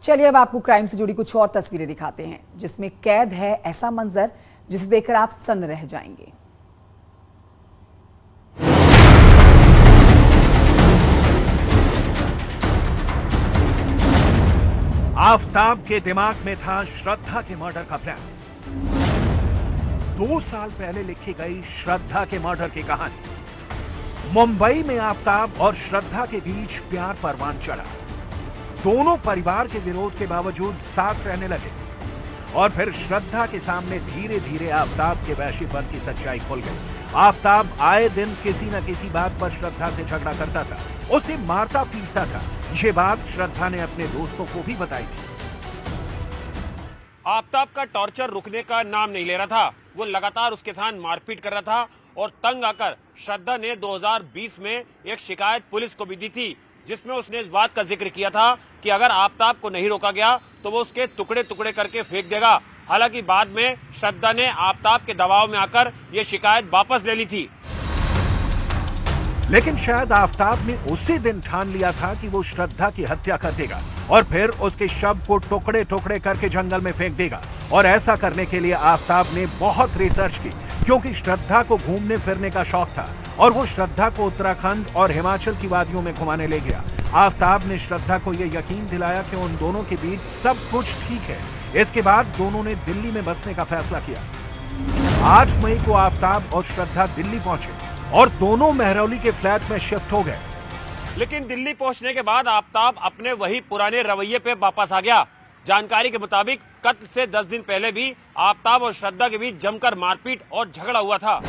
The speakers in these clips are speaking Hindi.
चलिए अब आपको क्राइम से जुड़ी कुछ और तस्वीरें दिखाते हैं जिसमें कैद है ऐसा मंजर जिसे देखकर आप सन्न रह जाएंगे। आफताब के दिमाग में था श्रद्धा के मर्डर का प्लान। 2 साल पहले लिखी गई श्रद्धा के मर्डर की कहानी। मुंबई में आफताब और श्रद्धा के बीच प्यार परवान चढ़ा। दोनों परिवार के विरोध के बावजूद साथ रहने लगे और फिर श्रद्धा के सामने धीरे धीरे आफताब के वैश्यपन की सच्चाई खुल गई। आफताब आए दिन किसी न किसी बात पर श्रद्धा से झगड़ा करता था, उसे मारता पीटता था। ये बात श्रद्धा ने अपने दोस्तों को भी बताई थी। आफताब का टॉर्चर रुकने का नाम नहीं ले रहा था। वो लगातार उसके साथ मारपीट कर रहा था और तंग आकर श्रद्धा ने 2020 में एक शिकायत पुलिस को भी दी थी, जिसमें उसने इस बात का जिक्र किया था कि अगर आफताब को नहीं रोका गया तो वो उसके टुकड़े टुकड़े करके फेंक देगा। हालांकि बाद में श्रद्धा ने आफताब के दबाव में आकर ये शिकायत वापस ले ली थी। लेकिन शायद आफताब ने उसी दिन ठान लिया था कि वो श्रद्धा की हत्या कर देगा और फिर उसके शव को टुकड़े टुकड़े करके जंगल में फेंक देगा। और ऐसा करने के लिए आफताब ने बहुत रिसर्च की, क्योंकि श्रद्धा को घूमने फिरने का शौक था और वो श्रद्धा को उत्तराखंड और हिमाचल की वादियों में घुमाने ले गया। आफताब ने श्रद्धा को यह यकीन दिलाया कि उन दोनों के बीच सब कुछ ठीक है। इसके बाद दोनों ने दिल्ली में बसने का फैसला किया। 8 मई को आफताब और श्रद्धा दिल्ली पहुंचे और दोनों महरौली के फ्लैट में शिफ्ट हो गए। लेकिन दिल्ली पहुंचने के बाद आफताब अपने वही पुराने रवैये पे वापस आ गया। जानकारी के मुताबिक कत्ल से 10 दिन पहले भी आफताब और श्रद्धा के बीच जमकर मारपीट और झगड़ा हुआ था।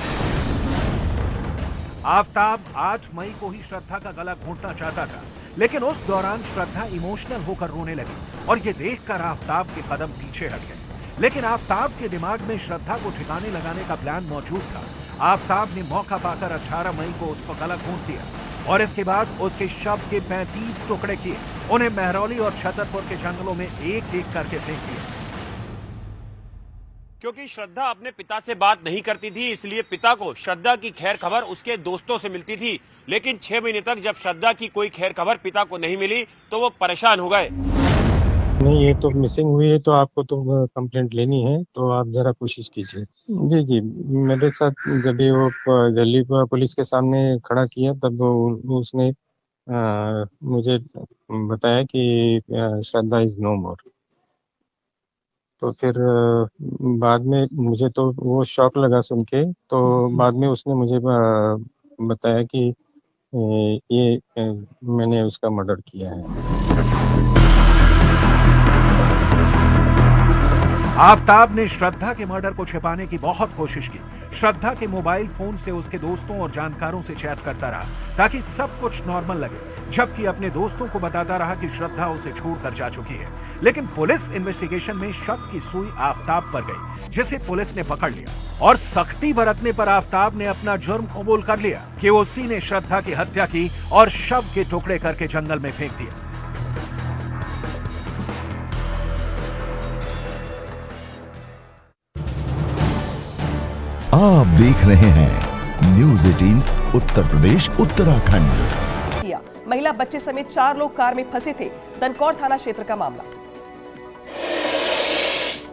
आफताब 8 मई को ही श्रद्धा का गला घोंटना चाहता था, लेकिन उस दौरान श्रद्धा इमोशनल होकर रोने लगी और ये देखकर आफताब के कदम पीछे हट गए। लेकिन आफताब के दिमाग में श्रद्धा को ठिकाने लगाने का प्लान मौजूद था। आफताब ने मौका पाकर 18 मई को उसका गला घोंट दिया और इसके बाद उसके शव के 35 टुकड़े किए। उन्हें महरौली और छतरपुर के जंगलों में एक एक करके फेंक दिया। क्योंकि श्रद्धा अपने पिता से बात नहीं करती थी, इसलिए पिता को श्रद्धा की खैर खबर उसके दोस्तों से मिलती थी। लेकिन 6 महीने तक जब श्रद्धा की कोई खैर खबर पिता को नहीं मिली तो वो परेशान हो गए। नहीं, ये तो मिसिंग हुई है तो आपको तो कंप्लेंट लेनी है, तो आप जरा कोशिश कीजिए। जी जी, मेरे साथ जब भी वो दिल्ली पुलिस के सामने खड़ा किया तब उसने मुझे बताया कि श्रद्धा इज नो मोर। तो फिर बाद में मुझे तो वो शॉक लगा सुन के, तो बाद में उसने मुझे बताया कि ये मैंने उसका मर्डर किया है। आफताब ने श्रद्धा के मर्डर को छिपाने की बहुत कोशिश की। श्रद्धा के मोबाइल फोन से उसके दोस्तों और जानकारों से चैट करता रहा ताकि सब कुछ नॉर्मल लगे, जबकि अपने दोस्तों को बताता रहा कि श्रद्धा उसे छोड़कर जा चुकी है। लेकिन पुलिस इन्वेस्टिगेशन में शक की सुई आफताब पर गई, जिसे पुलिस ने पकड़ लिया और सख्ती बरतने पर आफताब ने अपना जुर्म कबूल कर लिया कि उसी ने श्रद्धा की हत्या की और शव के टुकड़े करके जंगल में फेंक दिया। आप देख रहे हैं न्यूज़ 18 उत्तर प्रदेश उत्तराखंड। किया महिला बच्चे समेत 4 लोग कार में फंसे थे। दनकौर थाना क्षेत्र का मामला।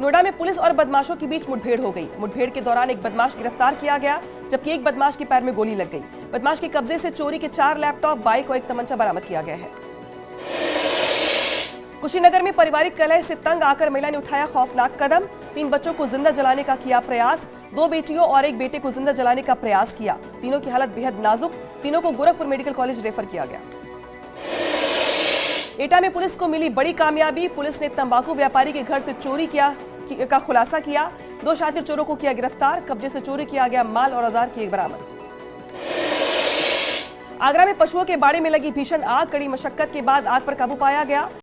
नोएडा में पुलिस और बदमाशों के बीच मुठभेड़ हो गई। मुठभेड़ के दौरान एक बदमाश गिरफ्तार किया गया, जबकि एक बदमाश के पैर में गोली लग गई। बदमाश के कब्जे से चोरी के 4 लैपटॉप, बाइक और एक तमंचा बरामद किया गया है। कुशीनगर में पारिवारिक कलह से तंग आकर महिला ने उठाया खौफनाक कदम। 3 बच्चों को जिंदा जलाने का किया प्रयास। 2 बेटियों और एक बेटे को जिंदा जलाने का प्रयास किया। तीनों की हालत बेहद नाजुक। तीनों को गोरखपुर मेडिकल कॉलेज रेफर किया गया। एटा में पुलिस को मिली बड़ी कामयाबी। पुलिस ने तंबाकू व्यापारी के घर से चोरी का खुलासा किया। 2 शातिर चोरों को किया गिरफ्तार। कब्जे से चोरी किया गया माल और औजार किए बरामद। आगरा में पशुओं के बाड़े में लगी भीषण आग, कड़ी मशक्कत के बाद आग पर काबू पाया गया।